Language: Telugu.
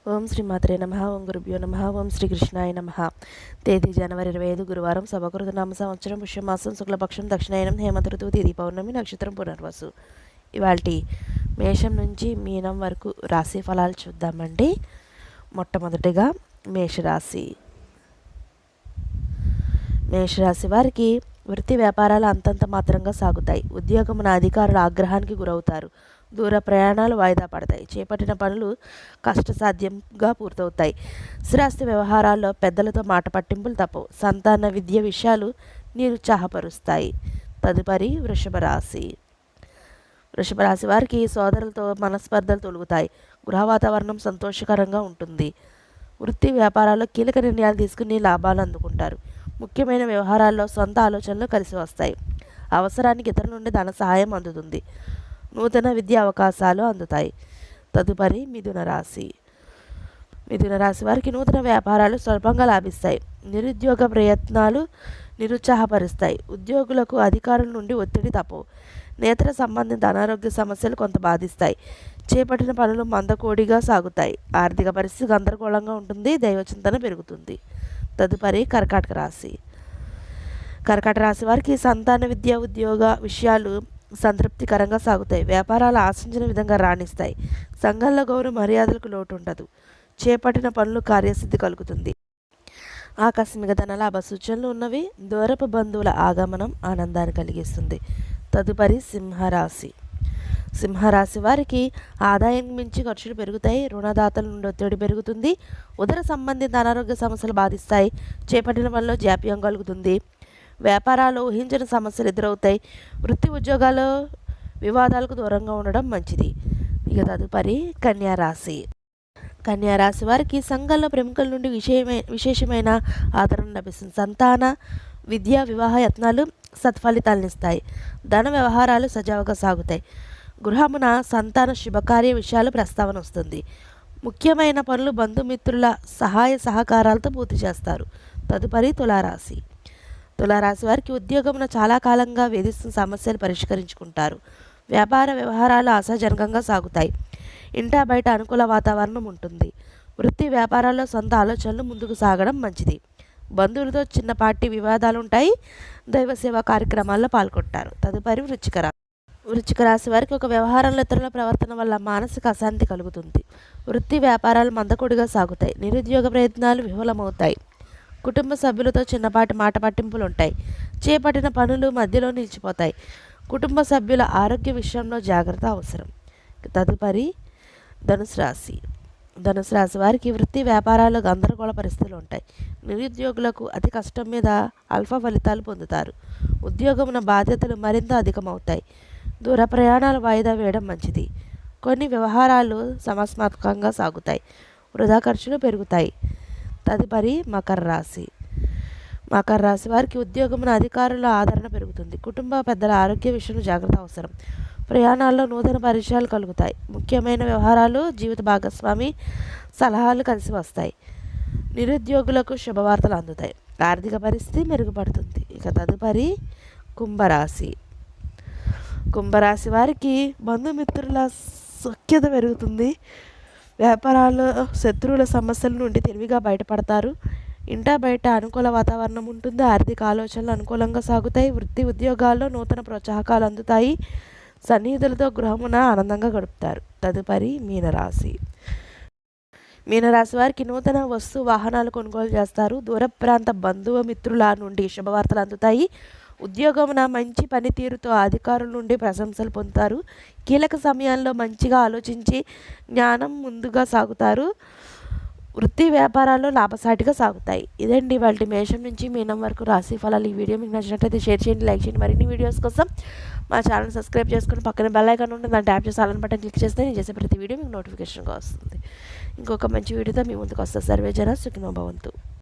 ఓం శ్రీ మాత్రే నమః. ఓం గురుభ్యో నమః. ఓం శ్రీకృష్ణాయ నమః. తేదీ జనవరి 25 గురువారం. శుభకృత నామ సంవత్సరం పుష్యమాసం శుక్లపక్షం దక్షిణాయనం హేమంత ఋతువు తేదీ పౌర్ణమి నక్షత్రం పునర్వసు. ఇవాల్టి మేషం నుంచి మీనం వరకు రాశి ఫలాలు చూద్దామండి. మొట్టమొదటిగా మేషరాశి. మేషరాశి వారికి వృత్తి వ్యాపారాలు అంతంత మాత్రంగా సాగుతాయి. ఉద్యోగమున అధికారుల ఆగ్రహానికి గురవుతారు. దూర ప్రయాణాలు వాయిదా పడతాయి. చేపట్టిన పనులు కష్టసాధ్యంగా పూర్తవుతాయి. స్థిరాస్తి వ్యవహారాల్లో పెద్దలతో మాట పట్టింపులు తప్పవు. సంతాన విద్య విషయాలు నిరుత్సాహపరుస్తాయి. తదుపరి వృషభ రాశి. వృషభ రాశి వారికి సోదరులతో మనస్పర్ధలు తొలుగుతాయి. గృహ వాతావరణం సంతోషకరంగా ఉంటుంది. వృత్తి వ్యాపారాల్లో కీలక నిర్ణయాలు తీసుకుని లాభాలు అందుకుంటారు. ముఖ్యమైన వ్యవహారాల్లో సొంత ఆలోచనలు కలిసి వస్తాయి. అవసరానికి ఇతరుల నుండి ధన సహాయం అందుతుంది. నూతన విద్యా అవకాశాలు అందుతాయి. తదుపరి మిథున రాశి. మిథున రాశి వారికి నూతన వ్యాపారాలు స్వల్పంగా లాభిస్తాయి. నిరుద్యోగ ప్రయత్నాలు నిరుత్సాహపరుస్తాయి. ఉద్యోగులకు అధికారుల నుండి ఒత్తిడి తప్పవు. నేత్ర సంబంధిత అనారోగ్య సమస్యలు కొంత బాధిస్తాయి. చేపట్టిన పనులు మందకోడిగా సాగుతాయి. ఆర్థిక పరిస్థితి గందరగోళంగా ఉంటుంది. దైవచింతన పెరుగుతుంది. తదుపరి కర్కాటక రాశి. కర్కాటక రాశి వారికి సంతాన విద్య ఉద్యోగ విషయాలు సంతృప్తికరంగా సాగుతాయి. వ్యాపారాలు ఆశించిన విధంగా రాణిస్తాయి. సంఘంలో గౌరవ మర్యాదలకు లోటు ఉండదు. చేపట్టిన పనులు కార్యసిద్ధి కలుగుతుంది. ఆకస్మిక ధనలాభ సూచనలు ఉన్నవి. దూరపు బంధువుల ఆగమనం ఆనందాన్ని కలిగిస్తుంది. తదుపరి సింహరాశి. సింహరాశి వారికి ఆదాయం మించి ఖర్చులు పెరుగుతాయి. రుణదాతల నుండి ఒత్తిడి పెరుగుతుంది. ఉదర సంబంధిత అనారోగ్య సమస్యలు బాధిస్తాయి. చేపట్టిన పనిలో జాప్యం కలుగుతుంది. వ్యాపారాలు ఊహించిన సమస్యలు ఎదురవుతాయి. వృత్తి ఉద్యోగాలు వివాదాలకు దూరంగా ఉండడం మంచిది. ఇక తదుపరి కన్యారాశి. కన్యారాశి వారికి సంఘంలో ప్రముఖుల నుండి విశేషమైన ఆదరణ లభిస్తుంది. సంతాన విద్య వివాహ యత్నాలు సత్ఫలితాలనిస్తాయి. ధన వ్యవహారాలు సజావుగా సాగుతాయి. గృహమున సంతాన శుభకార్య విషయాలు ప్రస్తావన వస్తుంది. ముఖ్యమైన పనులు బంధుమిత్రుల సహాయ సహకారాలతో పూర్తి చేస్తారు. తదుపరి తులారాశి. తులారాశి వారికి ఉద్యోగమున చాలా కాలంగా వేధిస్తున్న సమస్యలు పరిష్కరించుకుంటారు. వ్యాపార వ్యవహారాలు ఆశాజనకంగా సాగుతాయి. ఇంటా బయట అనుకూల వాతావరణం ఉంటుంది. వృత్తి వ్యాపారాల్లో సొంత ఆలోచనలు ముందుకు సాగడం మంచిది. బంధువులతో చిన్నపాటి వివాదాలు ఉంటాయి. దైవ సేవా కార్యక్రమాల్లో పాల్గొంటారు. తదుపరి వృశ్చిక రాశి. వృశ్చిక రాశి వారికి ఒక వ్యవహారంలో ఇతరుల ప్రవర్తన వల్ల మానసిక అశాంతి కలుగుతుంది. వృత్తి వ్యాపారాలు మందకొడిగా సాగుతాయి. నిరుద్యోగ ప్రయత్నాలు విఫలమవుతాయి. కుటుంబ సభ్యులతో చిన్నపాటి మాట పట్టింపులు ఉంటాయి. చేపట్టిన పనులు మధ్యలో నిలిచిపోతాయి. కుటుంబ సభ్యుల ఆరోగ్య విషయంలో జాగ్రత్త అవసరం. తదుపరి ధనుసు రాశి. ధనుసు రాశి వారికి వృత్తి వ్యాపారాల్లో గందరగోళ పరిస్థితులు ఉంటాయి. నిరుద్యోగులకు అతి కష్టం మీద అల్ఫా ఫలితాలు పొందుతారు. ఉద్యోగమున బాధ్యతలు మరింత అధికమవుతాయి. దూర ప్రయాణాలు వాయిదా వేయడం మంచిది. కొన్ని వ్యవహారాలు సమస్యాత్మకంగా సాగుతాయి. వృధా ఖర్చులు పెరుగుతాయి. తదుపరి మకర రాశి. మకర రాశి వారికి ఉద్యోగమున అధికారుల ఆదరణ పెరుగుతుంది. కుటుంబ పెద్దల ఆరోగ్య విషయంలో జాగ్రత్త అవసరం. ప్రయాణాల్లో నూతన పరిచయాలు కలుగుతాయి. ముఖ్యమైన వ్యవహారాలు జీవిత భాగస్వామి సలహాలు కలిసి వస్తాయి. నిరుద్యోగులకు శుభవార్తలు అందుతాయి. ఆర్థిక పరిస్థితి మెరుగుపడుతుంది. ఇక తదుపరి కుంభరాశి. కుంభరాశి వారికి బంధుమిత్రుల సఖ్యత పెరుగుతుంది. వ్యాపారాల్లో శత్రువుల సమస్యల నుండి తెలివిగా బయటపడతారు. ఇంటా బయట అనుకూల వాతావరణం ఉంటుంది. ఆర్థిక ఆలోచనలు అనుకూలంగా సాగుతాయి. వృత్తి ఉద్యోగాల్లో నూతన ప్రోత్సాహకాలు అందుతాయి. సన్నిహితులతో గృహమున ఆనందంగా గడుపుతారు. తదుపరి మీనరాశి. మీనరాశి వారికి నూతన వస్తు వాహనాలు కొనుగోలు చేస్తారు. దూర ప్రాంత బంధువు మిత్రుల నుండి శుభవార్తలు అందుతాయి. ఉద్యోగమున మంచి పనితీరుతో అధికారుల నుండి ప్రశంసలు పొందుతారు. కీలక సమయాల్లో మంచిగా ఆలోచించి జ్ఞానం ముందుగా సాగుతారు. వృత్తి వ్యాపారాల్లో లాభసాటిగా సాగుతాయి. ఇదండి వాళ్ళ మేషం నుంచి మీనం వరకు రాశి ఫలాలు. ఈ వీడియో మీకు నచ్చినట్లయితే షేర్ చేయండి, లైక్ చేయండి. మరిన్ని వీడియోస్ కోసం మా ఛానల్ సబ్స్క్రైబ్ చేసుకుని పక్కన బెల్ ఐకాన్ ఉంటుంది. దాన్ని ట్యాప్ చేసి ఆల్ బటన్ క్లిక్ చేస్తే నేను చేసే ప్రతి వీడియో మీకు నోటిఫికేషన్గా వస్తుంది. ఇంకొక మంచి వీడియోతో మీ ముందుకు వస్తుంది. సర్వే జన సుఖినో భవంతు.